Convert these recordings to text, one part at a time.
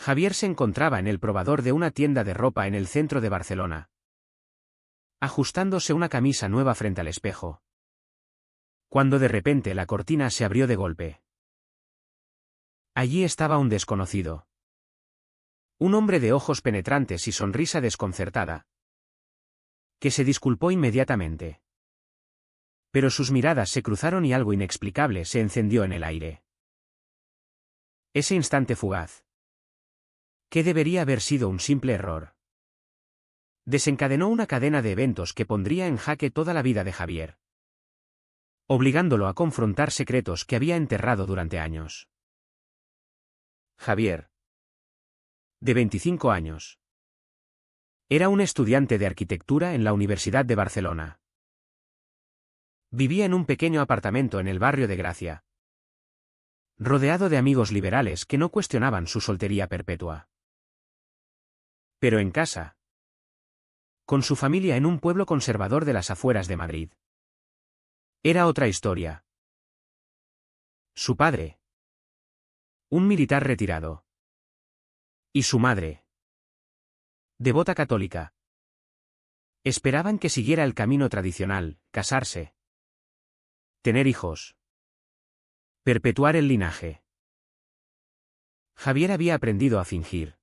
Javier se encontraba en el probador de una tienda de ropa en el centro de Barcelona, ajustándose una camisa nueva frente al espejo, cuando de repente la cortina se abrió de golpe. Allí estaba un desconocido. Un hombre de ojos penetrantes y sonrisa desconcertada, que se disculpó inmediatamente. Pero sus miradas se cruzaron y algo inexplicable se encendió en el aire. Ese instante fugaz, que debería haber sido un simple error, desencadenó una cadena de eventos que pondría en jaque toda la vida de Javier, obligándolo a confrontar secretos que había enterrado durante años. Javier, de 25 años, era un estudiante de arquitectura en la Universidad de Barcelona. Vivía en un pequeño apartamento en el barrio de Gracia, rodeado de amigos liberales que no cuestionaban su soltería perpetua. Pero en casa, con su familia en un pueblo conservador de las afueras de Madrid, era otra historia. Su padre, un militar retirado, y su madre, devota católica, esperaban que siguiera el camino tradicional: casarse, tener hijos, perpetuar el linaje. Javier había aprendido a fingir,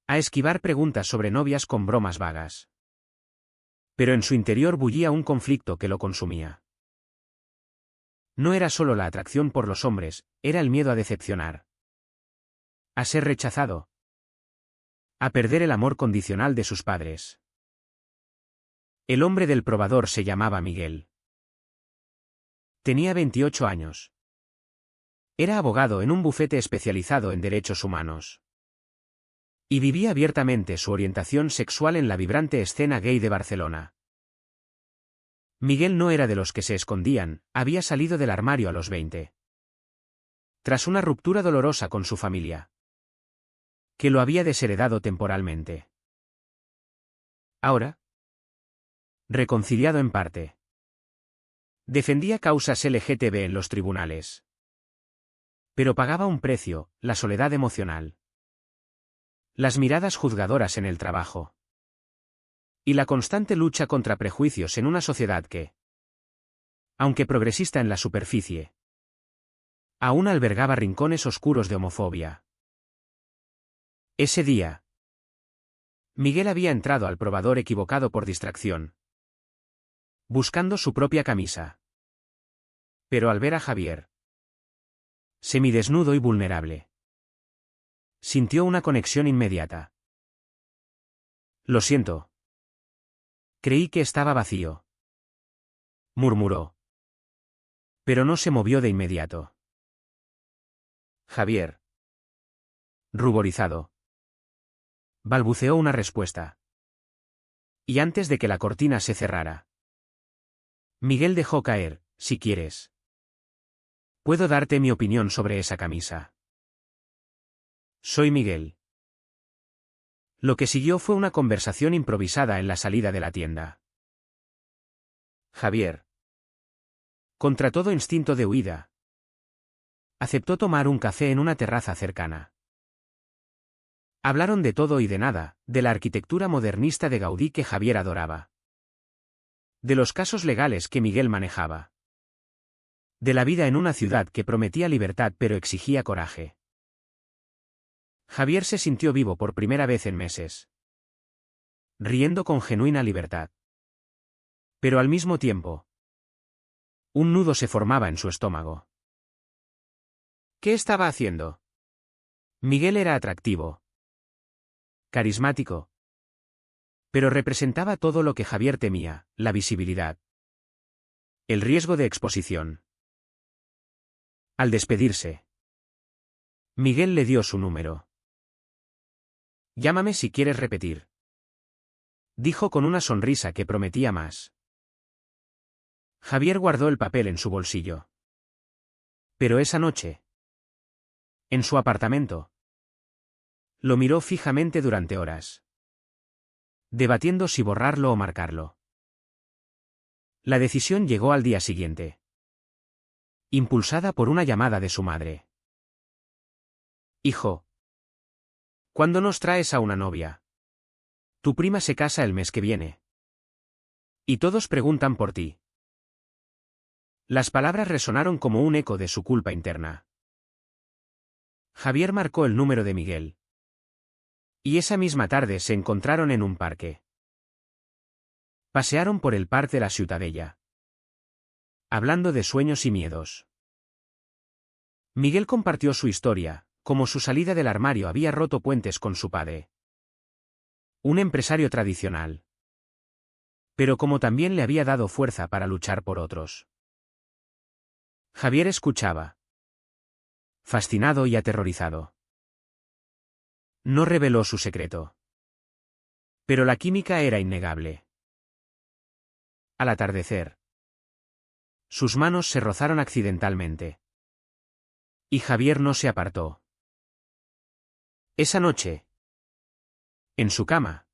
a esquivar preguntas sobre novias con bromas vagas. Pero en su interior bullía un conflicto que lo consumía. No era solo la atracción por los hombres, era el miedo a decepcionar, a ser rechazado, a perder el amor condicional de sus padres. El hombre del probador se llamaba Miguel. Tenía 28 años. Era abogado en un bufete especializado en derechos humanos. Y vivía abiertamente su orientación sexual en la vibrante escena gay de Barcelona. Miguel no era de los que se escondían, había salido del armario a los 20. Tras una ruptura dolorosa con su familia, que lo había desheredado temporalmente. Ahora, reconciliado en parte, defendía causas LGTB en los tribunales. Pero pagaba un precio: la soledad emocional, las miradas juzgadoras en el trabajo, y la constante lucha contra prejuicios en una sociedad que, aunque progresista en la superficie, aún albergaba rincones oscuros de homofobia. Ese día, Miguel había entrado al probador equivocado por distracción, buscando su propia camisa. Pero al ver a Javier, semidesnudo y vulnerable, sintió una conexión inmediata. «Lo siento. Creí que estaba vacío», murmuró. Pero no se movió de inmediato. Javier, ruborizado, balbuceó una respuesta. Y antes de que la cortina se cerrara, Miguel dejó caer: «Si quieres, puedo darte mi opinión sobre esa camisa. Soy Miguel». Lo que siguió fue una conversación improvisada en la salida de la tienda. Javier, contra todo instinto de huida, aceptó tomar un café en una terraza cercana. Hablaron de todo y de nada, de la arquitectura modernista de Gaudí que Javier adoraba, de los casos legales que Miguel manejaba, de la vida en una ciudad que prometía libertad pero exigía coraje. Javier se sintió vivo por primera vez en meses, riendo con genuina libertad. Pero al mismo tiempo, un nudo se formaba en su estómago. ¿Qué estaba haciendo? Miguel era atractivo, carismático, pero representaba todo lo que Javier temía: la visibilidad, el riesgo de exposición. Al despedirse, Miguel le dio su número. «Llámame si quieres repetir», dijo con una sonrisa que prometía más. Javier guardó el papel en su bolsillo. Pero esa noche, en su apartamento, lo miró fijamente durante horas, debatiendo si borrarlo o marcarlo. La decisión llegó al día siguiente, impulsada por una llamada de su madre. «Hijo, ¿Cuándo nos traes a una novia? Tu prima se casa el mes que viene. Y todos preguntan por ti. Las palabras resonaron como un eco de su culpa interna. Javier marcó el número de Miguel. Y esa misma tarde se encontraron en un parque. Pasearon por el parque de la Ciutadella, hablando de sueños y miedos. Miguel compartió su historia, como su salida del armario había roto puentes con su padre. Un empresario tradicional. Pero como también le había dado fuerza para luchar por otros. Javier escuchaba. Fascinado y aterrorizado. No reveló su secreto. Pero la química era innegable. Al atardecer, sus manos se rozaron accidentalmente. Y Javier no se apartó. Esa noche, en su cama,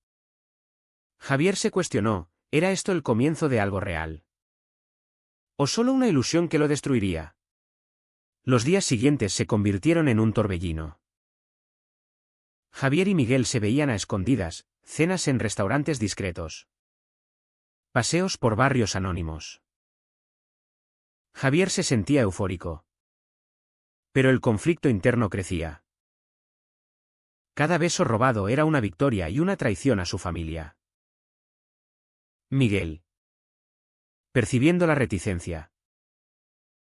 Javier se cuestionó, ¿era esto el comienzo de algo real? ¿O solo una ilusión que lo destruiría? Los días siguientes se convirtieron en un torbellino. Javier y Miguel se veían a escondidas, cenas en restaurantes discretos. Paseos por barrios anónimos. Javier se sentía eufórico. Pero el conflicto interno crecía. Cada beso robado era una victoria y una traición a su familia. Miguel, percibiendo la reticencia,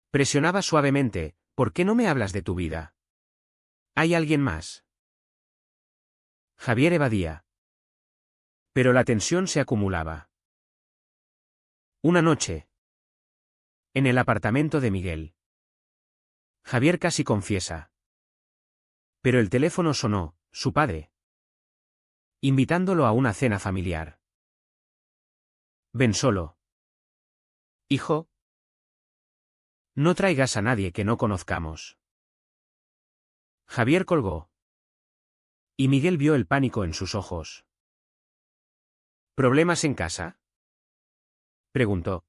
presionaba suavemente, ¿por qué no me hablas de tu vida? ¿Hay alguien más? Javier evadía. Pero la tensión se acumulaba. Una noche, en el apartamento de Miguel, Javier casi confiesa. Pero el teléfono sonó, su padre, invitándolo a una cena familiar. Ven solo. Hijo. No traigas a nadie que no conozcamos. Javier colgó. Y Miguel vio el pánico en sus ojos. ¿Problemas en casa? Preguntó.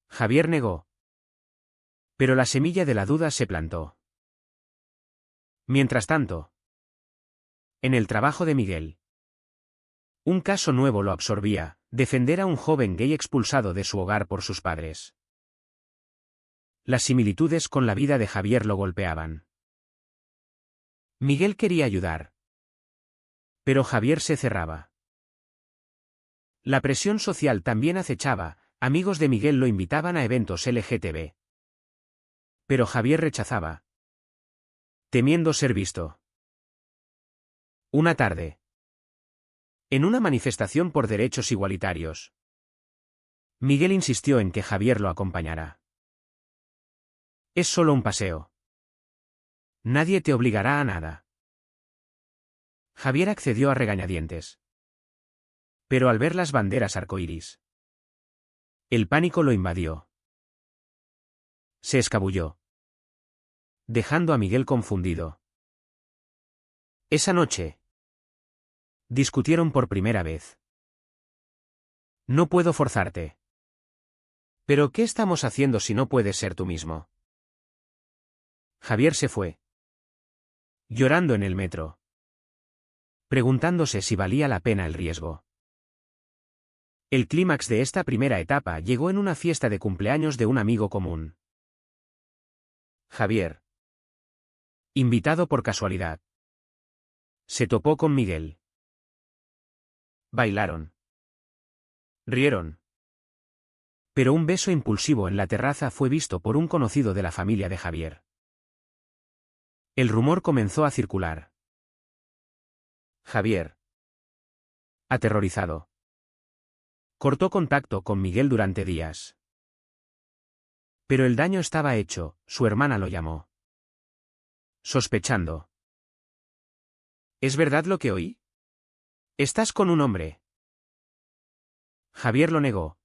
Javier negó. Pero la semilla de la duda se plantó. Mientras tanto, en el trabajo de Miguel, un caso nuevo lo absorbía, defender a un joven gay expulsado de su hogar por sus padres. Las similitudes con la vida de Javier lo golpeaban. Miguel quería ayudar. Pero Javier se cerraba. La presión social también acechaba, amigos de Miguel lo invitaban a eventos LGTB. Pero Javier rechazaba, temiendo ser visto. Una tarde, en una manifestación por derechos igualitarios, Miguel insistió en que Javier lo acompañara. Es solo un paseo. Nadie te obligará a nada. Javier accedió a regañadientes. Pero al ver las banderas arcoíris, el pánico lo invadió. Se escabulló, dejando a Miguel confundido. Esa noche, discutieron por primera vez. No puedo forzarte. ¿Pero qué estamos haciendo si no puedes ser tú mismo? Javier se fue, llorando en el metro, preguntándose si valía la pena el riesgo. El clímax de esta primera etapa llegó en una fiesta de cumpleaños de un amigo común. Javier, invitado por casualidad, se topó con Miguel. Bailaron. Rieron. Pero un beso impulsivo en la terraza fue visto por un conocido de la familia de Javier. El rumor comenzó a circular. Javier, aterrorizado, cortó contacto con Miguel durante días. Pero el daño estaba hecho, su hermana lo llamó. Sospechando. ¿Es verdad lo que oí? ¿Estás con un hombre? Javier lo negó.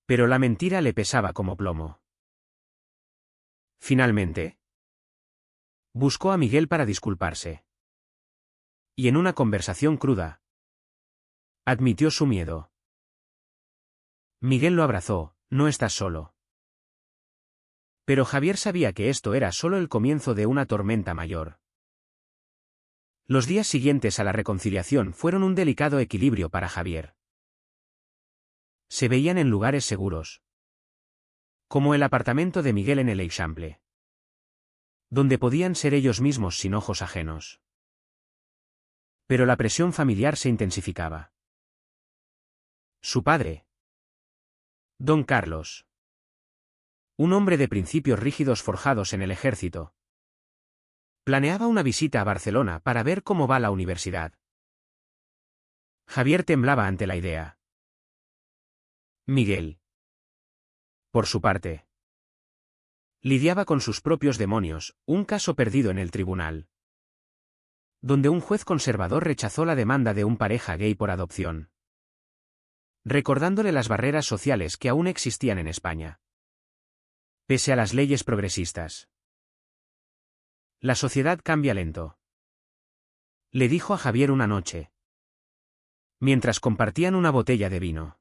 Pero la mentira le pesaba como plomo. Finalmente, buscó a Miguel para disculparse. Y en una conversación cruda, admitió su miedo. Miguel lo abrazó, no estás solo. Pero Javier sabía que esto era solo el comienzo de una tormenta mayor. Los días siguientes a la reconciliación fueron un delicado equilibrio para Javier. Se veían en lugares seguros, como el apartamento de Miguel en el Eixample, donde podían ser ellos mismos sin ojos ajenos. Pero la presión familiar se intensificaba. Su padre, don Carlos, un hombre de principios rígidos forjados en el ejército, planeaba una visita a Barcelona para ver cómo va la universidad. Javier temblaba ante la idea. Miguel, por su parte, lidiaba con sus propios demonios, un caso perdido en el tribunal, donde un juez conservador rechazó la demanda de un pareja gay por adopción, recordándole las barreras sociales que aún existían en España. Pese a las leyes progresistas, la sociedad cambia lento, le dijo a Javier una noche, mientras compartían una botella de vino.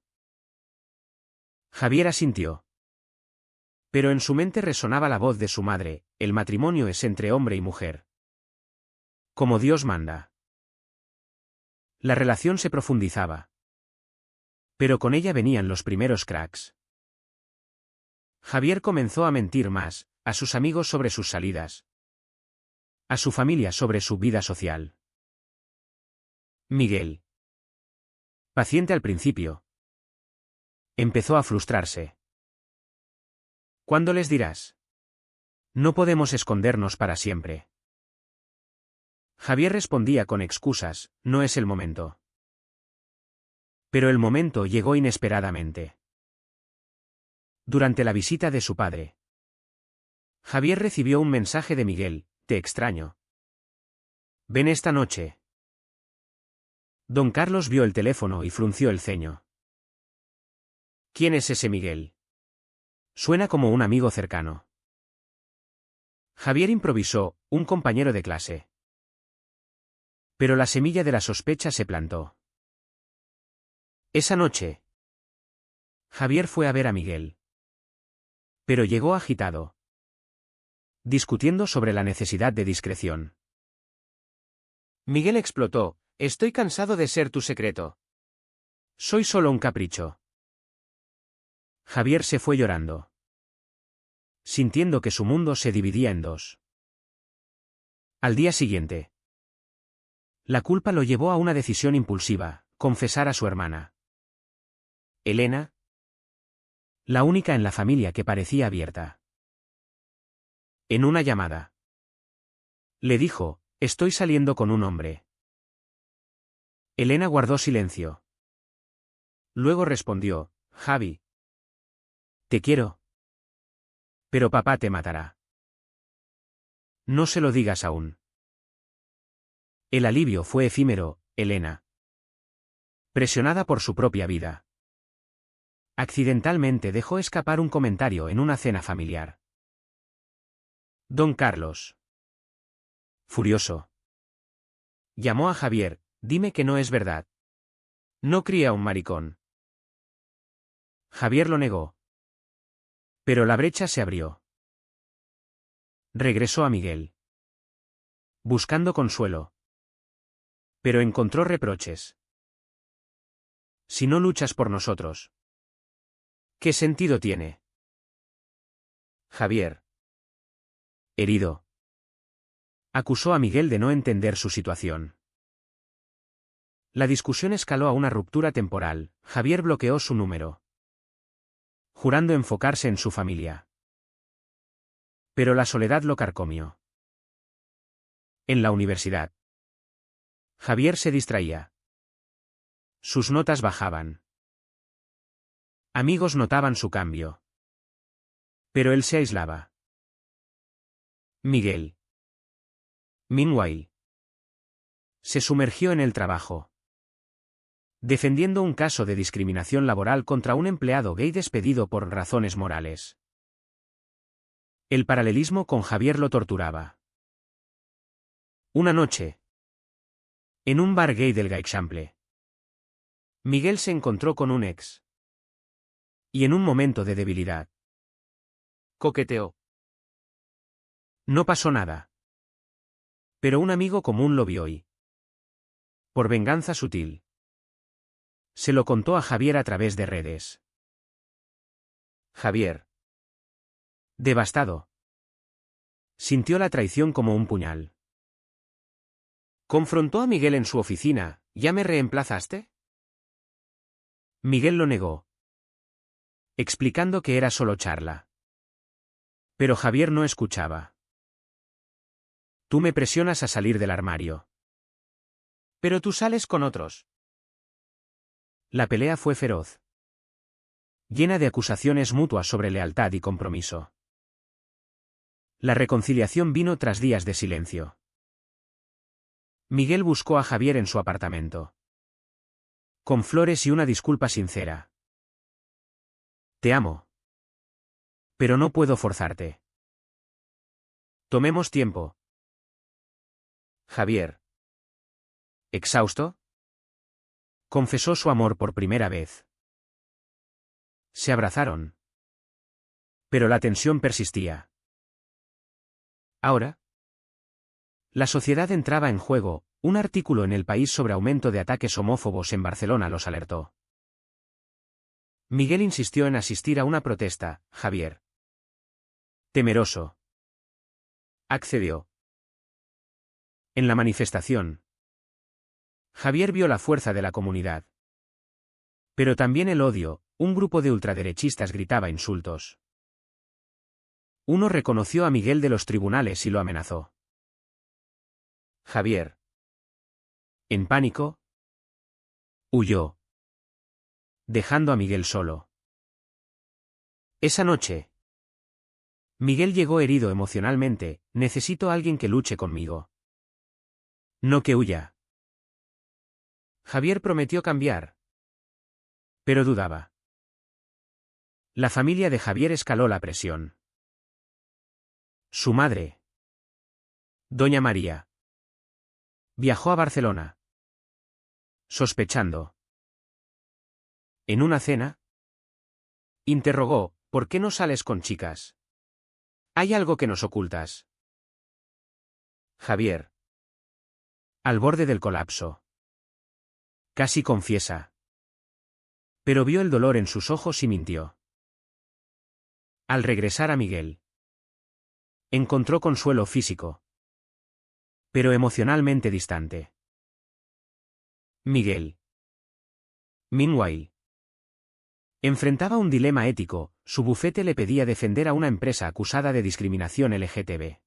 Javier asintió. Pero en su mente resonaba la voz de su madre: el matrimonio es entre hombre y mujer, como Dios manda. La relación se profundizaba, pero con ella venían los primeros cracks. Javier comenzó a mentir más, a sus amigos sobre sus salidas, a su familia sobre su vida social. Miguel, paciente al principio, empezó a frustrarse. ¿Cuándo les dirás? No podemos escondernos para siempre. Javier respondía con excusas: no es el momento. Pero el momento llegó inesperadamente. Durante la visita de su padre, Javier recibió un mensaje de Miguel: te extraño. Ven esta noche. Don Carlos vio el teléfono y frunció el ceño. ¿Quién es ese Miguel? Suena como un amigo cercano. Javier improvisó: un compañero de clase. Pero la semilla de la sospecha se plantó. Esa noche, Javier fue a ver a Miguel. Pero llegó agitado, discutiendo sobre la necesidad de discreción. Miguel explotó: estoy cansado de ser tu secreto. Soy solo un capricho. Javier se fue llorando, sintiendo que su mundo se dividía en dos. Al día siguiente, la culpa lo llevó a una decisión impulsiva: confesar a su hermana. Elena, la única en la familia que parecía abierta. En una llamada, le dijo: estoy saliendo con un hombre. Elena guardó silencio. Luego respondió: Javi, te quiero, pero papá te matará. No se lo digas aún. El alivio fue efímero. Elena, presionada por su propia vida, accidentalmente dejó escapar un comentario en una cena familiar. Don Carlos, furioso, llamó a Javier: dime que no es verdad. No cría un maricón. Javier lo negó. Pero la brecha se abrió. Regresó a Miguel, buscando consuelo. Pero encontró reproches. Si no luchas por nosotros, ¿qué sentido tiene? Javier, herido, acusó a Miguel de no entender su situación. La discusión escaló a una ruptura temporal. Javier bloqueó su número, jurando enfocarse en su familia. Pero la soledad lo carcomió. En la universidad, Javier se distraía. Sus notas bajaban. Amigos notaban su cambio. Pero él se aislaba. Miguel, meanwhile, se sumergió en el trabajo, defendiendo un caso de discriminación laboral contra un empleado gay despedido por razones morales. El paralelismo con Javier lo torturaba. Una noche, en un bar gay del Eixample, Miguel se encontró con un ex. Y en un momento de debilidad, coqueteó. No pasó nada. Pero un amigo común lo vio y, Por venganza sutil. Se lo contó a Javier a través de redes. Javier. Devastado. Sintió la traición como un puñal. Confrontó a Miguel en su oficina. ¿Ya me reemplazaste? Miguel lo negó, explicando que era solo charla. Pero Javier no escuchaba. Tú me presionas a salir del armario. Pero tú sales con otros. La pelea fue feroz, llena de acusaciones mutuas sobre lealtad y compromiso. La reconciliación vino tras días de silencio. Miguel buscó a Javier en su apartamento, con flores y una disculpa sincera. Te amo. Pero no puedo forzarte. Tomemos tiempo. Javier. ¿Exhausto? Confesó su amor por primera vez. Se abrazaron. Pero la tensión persistía. Ahora, la sociedad entraba en juego. Un artículo en El País sobre aumento de ataques homófobos en Barcelona los alertó. Miguel insistió en asistir a una protesta. Javier, temeroso, accedió. En la manifestación, Javier vio la fuerza de la comunidad. Pero también el odio. Un grupo de ultraderechistas gritaba insultos. Uno reconoció a Miguel de los tribunales y lo amenazó. Javier, en pánico, huyó, dejando a Miguel solo. Esa noche, Miguel llegó herido emocionalmente. Necesito a alguien que luche conmigo. No que huya. Javier prometió cambiar, pero dudaba. La familia de Javier escaló la presión. Su madre, doña María, viajó a Barcelona, sospechando. En una cena, interrogó: ¿por qué no sales con chicas? ¿Hay algo que nos ocultas? Javier, al borde del colapso, casi confiesa. Pero vio el dolor en sus ojos y mintió. Al regresar a Miguel, encontró consuelo físico, pero emocionalmente distante. Miguel, meanwhile, enfrentaba un dilema ético. Su bufete le pedía defender a una empresa acusada de discriminación LGTB.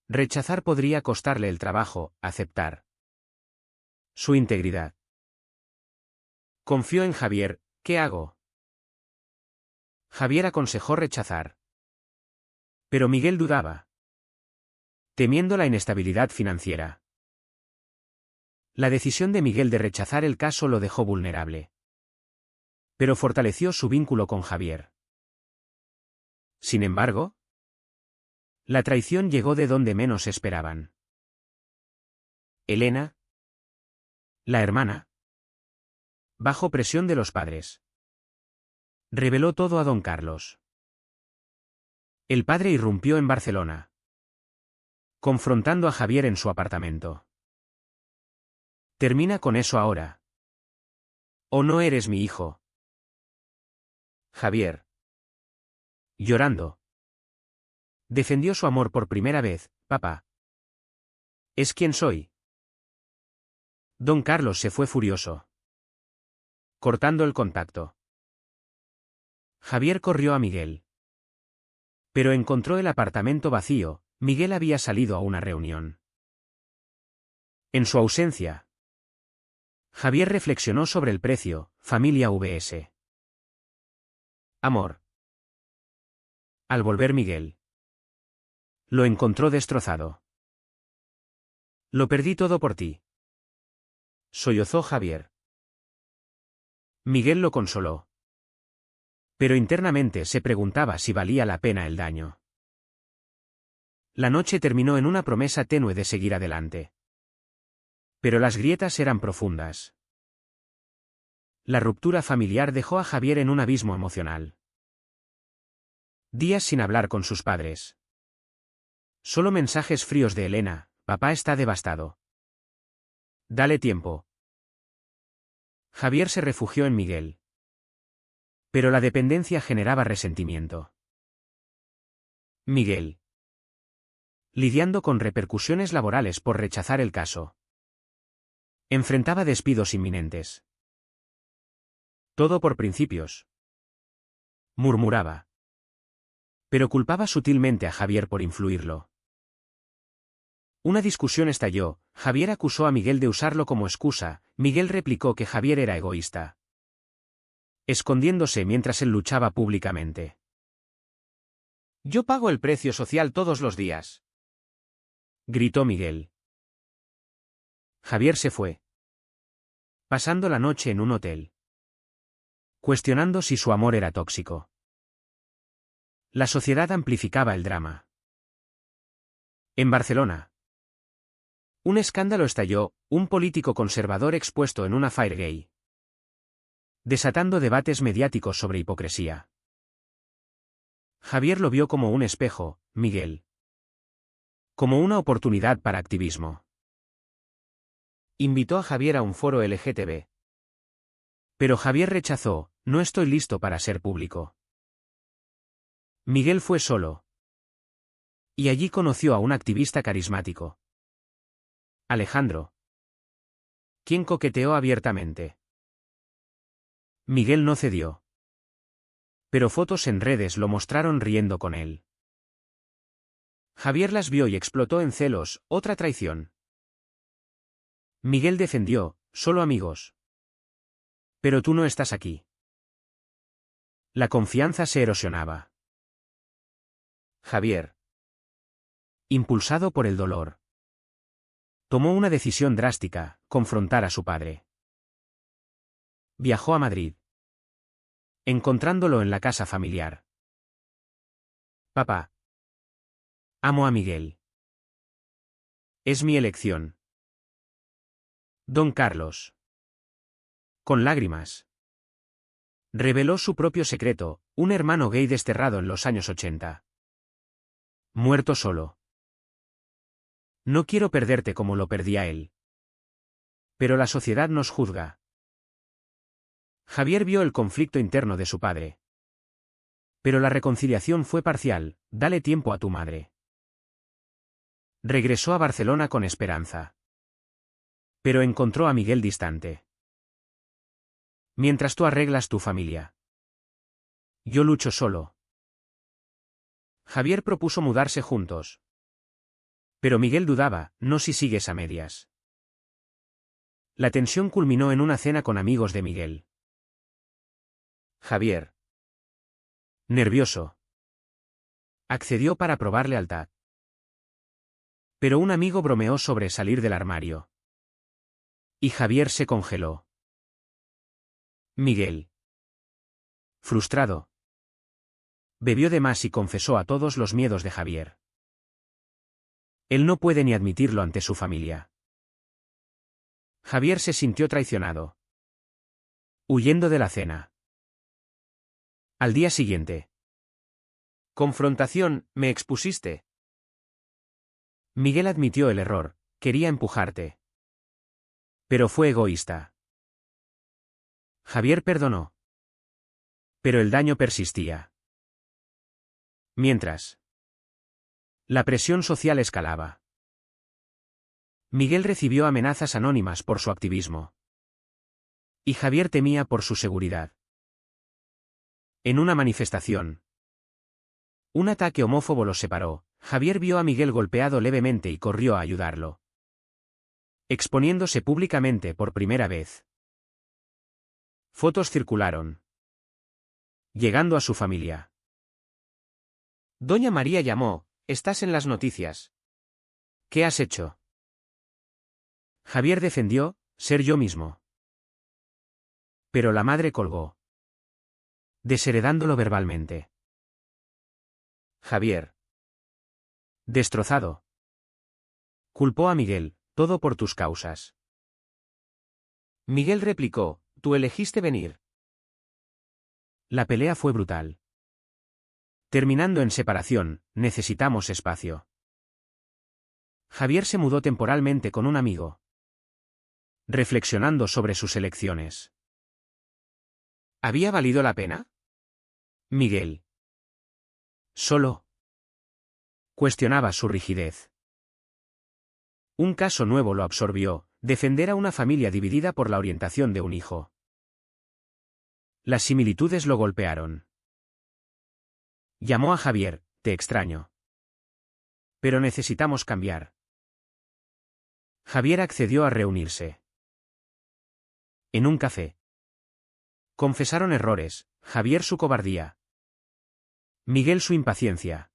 Rechazar podría costarle el trabajo, aceptar su integridad. Confió en Javier. ¿Qué hago? Javier aconsejó rechazar. Pero Miguel dudaba, temiendo la inestabilidad financiera. La decisión de Miguel de rechazar el caso lo dejó vulnerable, pero fortaleció su vínculo con Javier. Sin embargo, la traición llegó de donde menos esperaban. Elena, la hermana, bajo presión de los padres, reveló todo a don Carlos. El padre irrumpió en Barcelona, confrontando a Javier en su apartamento. Termina con eso ahora. ¿O no eres mi hijo? Javier, llorando, defendió su amor por primera vez. Papá, ¿es quien soy? Don Carlos se fue furioso, cortando el contacto. Javier corrió a Miguel, pero encontró el apartamento vacío. Miguel había salido a una reunión. En su ausencia, Javier reflexionó sobre el precio. Familia vs. amor. Al volver Miguel, lo encontró destrozado. Lo perdí todo por ti, sollozó Javier. Miguel lo consoló, pero internamente se preguntaba si valía la pena el daño. La noche terminó en una promesa tenue de seguir adelante. Pero las grietas eran profundas. La ruptura familiar dejó a Javier en un abismo emocional. Días sin hablar con sus padres. Solo mensajes fríos de Elena: papá está devastado. Dale tiempo. Javier se refugió en Miguel. Pero la dependencia generaba resentimiento. Miguel. Lidiando con repercusiones laborales por rechazar el caso. Enfrentaba despidos inminentes. Todo por principios. Murmuraba. Pero culpaba sutilmente a Javier por influirlo. Una discusión estalló, Javier acusó a Miguel de usarlo como excusa, Miguel replicó que Javier era egoísta. Escondiéndose mientras él luchaba públicamente. Yo pago el precio social todos los días. Gritó Miguel. Javier se fue. Pasando la noche en un hotel. Cuestionando si su amor era tóxico. La sociedad amplificaba el drama. En Barcelona. Un escándalo estalló, un político conservador expuesto en una affaire gay. Desatando debates mediáticos sobre hipocresía. Javier lo vio como un espejo, Miguel. Como una oportunidad para activismo. Invitó a Javier a un foro LGTB. Pero Javier rechazó, no estoy listo para ser público. Miguel fue solo. Y allí conoció a un activista carismático. Alejandro. Quien coqueteó abiertamente. Miguel no cedió. Pero fotos en redes lo mostraron riendo con él. Javier las vio y explotó en celos, otra traición. Miguel defendió, solo amigos. Pero tú no estás aquí. La confianza se erosionaba. Javier. Impulsado por el dolor. Tomó una decisión drástica, confrontar a su padre. Viajó a Madrid. Encontrándolo en la casa familiar. Papá. Amo a Miguel. Es mi elección. Don Carlos. Con lágrimas. Reveló su propio secreto, un hermano gay desterrado en los años 80. Muerto solo. No quiero perderte como lo perdía él. Pero la sociedad nos juzga. Javier vio el conflicto interno de su padre. Pero la reconciliación fue parcial, dale tiempo a tu madre. Regresó a Barcelona con esperanza. Pero encontró a Miguel distante. Mientras tú arreglas tu familia. Yo lucho solo. Javier propuso mudarse juntos. Pero Miguel dudaba, no si sigues a medias. La tensión culminó en una cena con amigos de Miguel. Javier. Nervioso. Accedió para probar lealtad. Pero un amigo bromeó sobre salir del armario. Y Javier se congeló. Miguel. Frustrado. Bebió de más y confesó a todos los miedos de Javier. Él no puede ni admitirlo ante su familia. Javier se sintió traicionado. Huyendo de la cena. Al día siguiente. Confrontación, me expusiste. Miguel admitió el error, quería empujarte. Pero fue egoísta. Javier perdonó. Pero el daño persistía. Mientras. La presión social escalaba. Miguel recibió amenazas anónimas por su activismo. Y Javier temía por su seguridad. En una manifestación. Un ataque homófobo los separó. Javier vio a Miguel golpeado levemente y corrió a ayudarlo. Exponiéndose públicamente por primera vez. Fotos circularon. Llegando a su familia. Doña María llamó, estás en las noticias. ¿Qué has hecho? Javier defendió, ser yo mismo. Pero la madre colgó. Desheredándolo verbalmente. Javier. Destrozado. Culpó a Miguel, todo por tus causas. Miguel replicó, tú elegiste venir. La pelea fue brutal. Terminando en separación, necesitamos espacio. Javier se mudó temporalmente con un amigo. reflexionando sobre sus elecciones. ¿Había valido la pena? Miguel. Solo. Cuestionaba su rigidez. Un caso nuevo lo absorbió, defender a una familia dividida por la orientación de un hijo. Las similitudes lo golpearon. Llamó a Javier, te extraño. Pero necesitamos cambiar. Javier accedió a reunirse. En un café. Confesaron errores, Javier su cobardía. Miguel su impaciencia.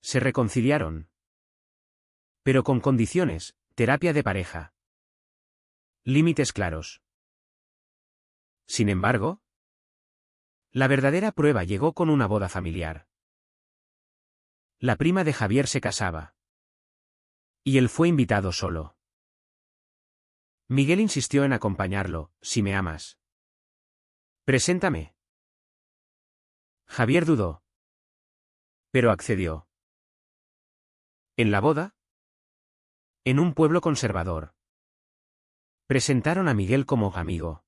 Se reconciliaron. Pero con condiciones, terapia de pareja. Límites claros. Sin embargo, la verdadera prueba llegó con una boda familiar. La prima de Javier se casaba. Y él fue invitado solo. Miguel insistió en acompañarlo, si me amas. Preséntame. Javier dudó. Pero accedió. En la boda, en un pueblo conservador, presentaron a Miguel como amigo.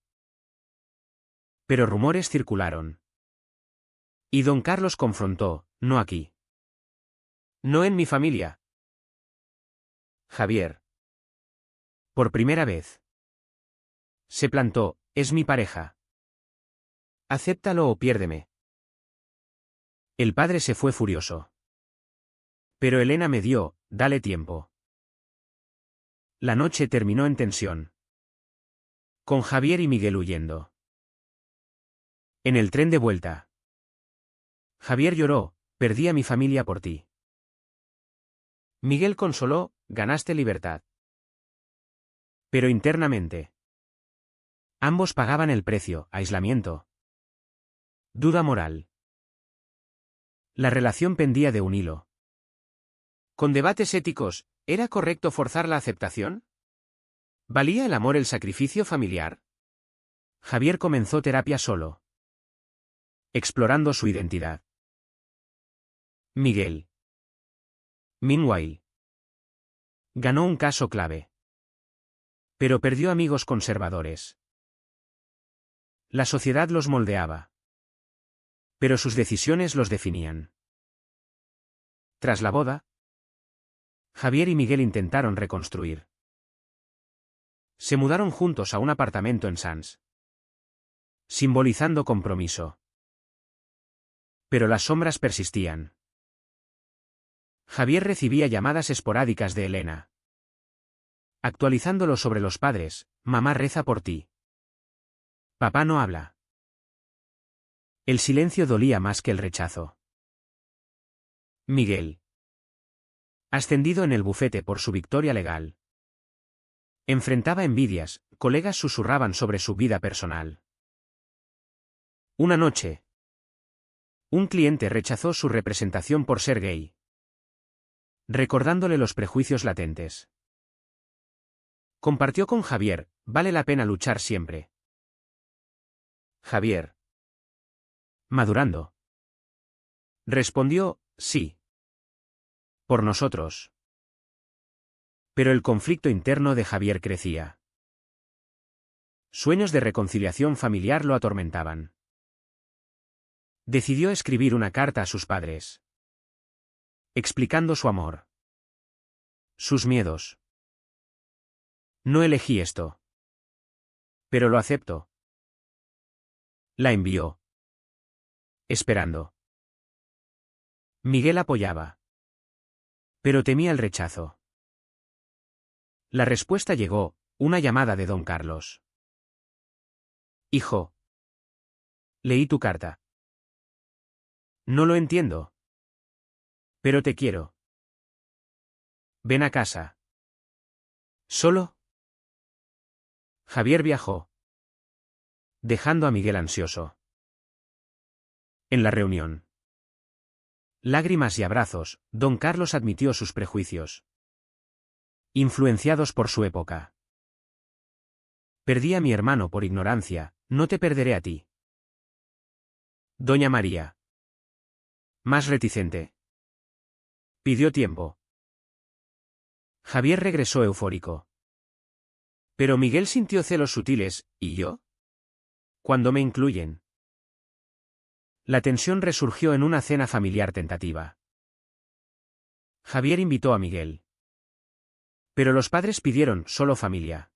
Pero rumores circularon. Y don Carlos confrontó, no aquí. No en mi familia. Javier. Por primera vez. Se plantó, es mi pareja. Acéptalo o piérdeme. El padre se fue furioso. Pero Elena me dio, dale tiempo. La noche terminó en tensión. Con Javier y Miguel huyendo. En el tren de vuelta. Javier lloró, perdí a mi familia por ti. Miguel consoló, ganaste libertad. Pero internamente. Ambos pagaban el precio, aislamiento. Duda moral. La relación pendía de un hilo. Con debates éticos, ¿era correcto forzar la aceptación? ¿Valía el amor el sacrificio familiar? Javier comenzó terapia solo. Explorando su identidad. Miguel. Meanwhile. Ganó un caso clave. Pero perdió amigos conservadores. La sociedad los moldeaba. Pero sus decisiones los definían. Tras la boda, Javier y Miguel intentaron reconstruir. Se mudaron juntos a un apartamento en Sants. Simbolizando compromiso. Pero las sombras persistían. Javier recibía llamadas esporádicas de Elena. Actualizándolo sobre los padres, mamá reza por ti. Papá no habla. El silencio dolía más que el rechazo. Miguel. Ascendido en el bufete por su victoria legal. Enfrentaba envidias, colegas susurraban sobre su vida personal. Una noche. Un cliente rechazó su representación por ser gay. Recordándole los prejuicios latentes. Compartió con Javier, vale la pena luchar siempre. Javier. Madurando. Respondió, sí. Por nosotros. Pero el conflicto interno de Javier crecía. Sueños de reconciliación familiar lo atormentaban. Decidió escribir una carta a sus padres. Explicando su amor. Sus miedos. No elegí esto. Pero lo acepto. La envió. Esperando. Miguel apoyaba. Pero temía el rechazo. La respuesta llegó, una llamada de don Carlos. Hijo. Leí tu carta. No lo entiendo. Pero te quiero. Ven a casa. ¿Solo? Javier viajó. Dejando a Miguel ansioso. En la reunión. Lágrimas y abrazos, don Carlos admitió sus prejuicios. Influenciados por su época. Perdí a mi hermano por ignorancia, no te perderé a ti. Doña María. Más reticente. Pidió tiempo. Javier regresó eufórico. Pero Miguel sintió celos sutiles, ¿y yo? ¿Cuándo me incluyen? La tensión resurgió en una cena familiar tentativa. Javier invitó a Miguel. Pero los padres pidieron solo familia.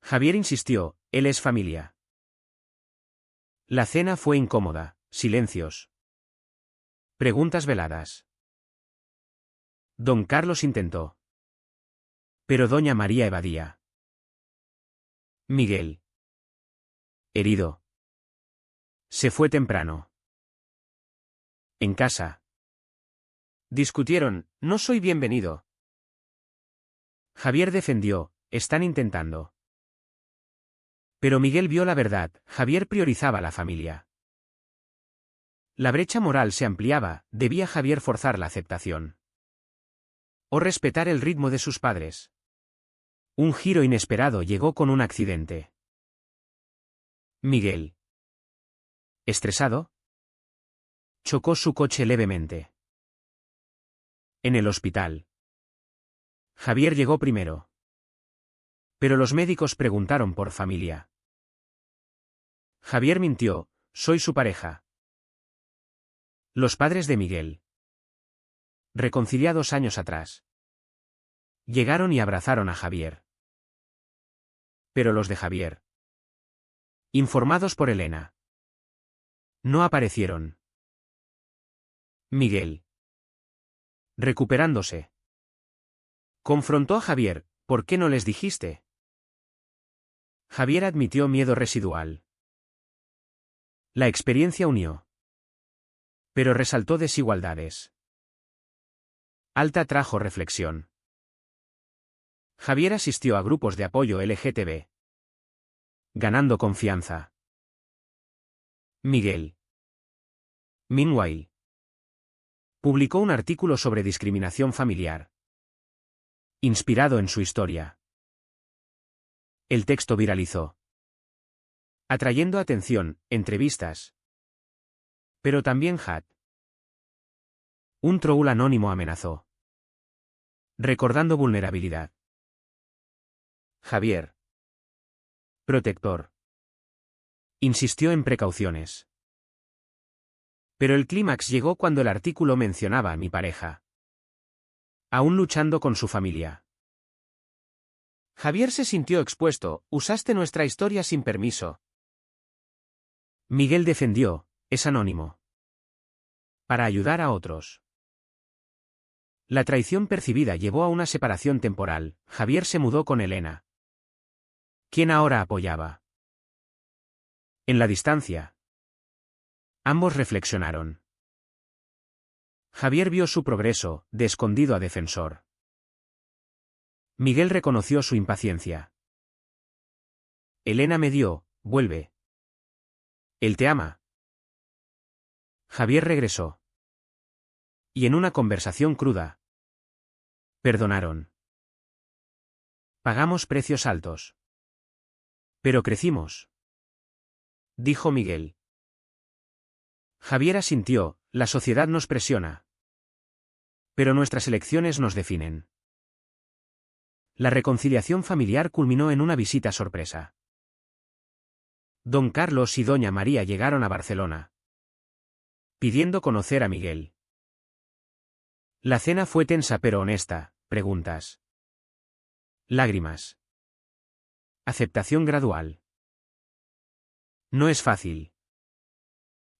Javier insistió, él es familia. La cena fue incómoda, silencios. Preguntas veladas. Don Carlos intentó. Pero doña María evadía. Miguel. Herido. Se fue temprano. En casa. Discutieron, no soy bienvenido. Javier defendió, están intentando. Pero Miguel vio la verdad, Javier priorizaba la familia. La brecha moral se ampliaba, debía Javier forzar la aceptación. O respetar el ritmo de sus padres. Un giro inesperado llegó con un accidente. Miguel. ¿Estresado? Chocó su coche levemente. En el hospital. Javier llegó primero. Pero los médicos preguntaron por familia. Javier mintió, soy su pareja. Los padres de Miguel. Reconciliados años atrás. Llegaron y abrazaron a Javier. Pero los de Javier. Informados por Elena. No aparecieron. Miguel. Recuperándose. Confrontó a Javier, ¿por qué no les dijiste? Javier admitió miedo residual. La experiencia unió. Pero resaltó desigualdades. Alta trajo reflexión. Javier asistió a grupos de apoyo LGTB. Ganando confianza. Miguel. Meanwhile. Publicó un artículo sobre discriminación familiar. Inspirado en su historia. El texto viralizó. Atrayendo atención, entrevistas. Pero también hate. Un troll anónimo amenazó. Recordando vulnerabilidad. Javier. Protector. Insistió en precauciones. Pero el clímax llegó cuando el artículo mencionaba a mi pareja. Aún luchando con su familia. Javier se sintió expuesto, usaste nuestra historia sin permiso. Miguel defendió, es anónimo. Para ayudar a otros. La traición percibida llevó a una separación temporal, Javier se mudó con Elena. ¿Quién ahora apoyaba? En la distancia. Ambos reflexionaron. Javier vio su progreso, de escondido a defensor. Miguel reconoció su impaciencia. Elena me dio, vuelve. Él te ama. Javier regresó. Y en una conversación cruda. Perdonaron. Pagamos precios altos. Pero crecimos. Dijo Miguel. Javier asintió, la sociedad nos presiona. Pero nuestras elecciones nos definen. La reconciliación familiar culminó en una visita sorpresa. Don Carlos y doña María llegaron a Barcelona. Pidiendo conocer a Miguel. La cena fue tensa pero honesta, preguntas. Lágrimas. Aceptación gradual. No es fácil.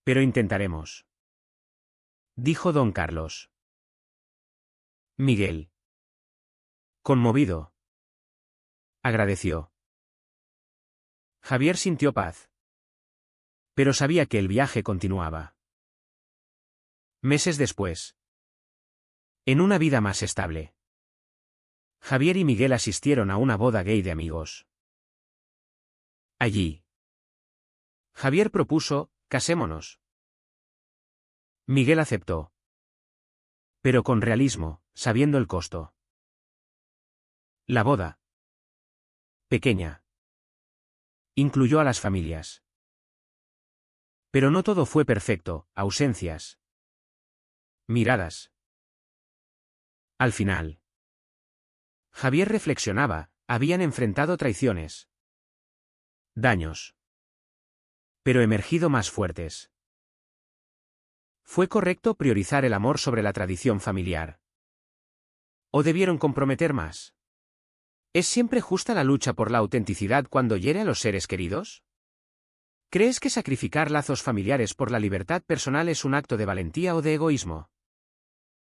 Pero intentaremos. Dijo don Carlos. Miguel. Conmovido. Agradeció. Javier sintió paz. Pero sabía que el viaje continuaba. Meses después. En una vida más estable. Javier y Miguel asistieron a una boda gay de amigos. Allí. Javier propuso, casémonos. Miguel aceptó. Pero con realismo, sabiendo el costo. La boda. Pequeña. Incluyó a las familias. Pero no todo fue perfecto, ausencias. Miradas. Al final. Javier reflexionaba, Habían enfrentado traiciones, daños, pero emergido más fuertes. ¿Fue correcto priorizar el amor sobre la tradición familiar? ¿O debieron comprometer más? ¿Es siempre justa la lucha por la autenticidad cuando hiere a los seres queridos? ¿Crees que sacrificar lazos familiares por la libertad personal es un acto de valentía o de egoísmo?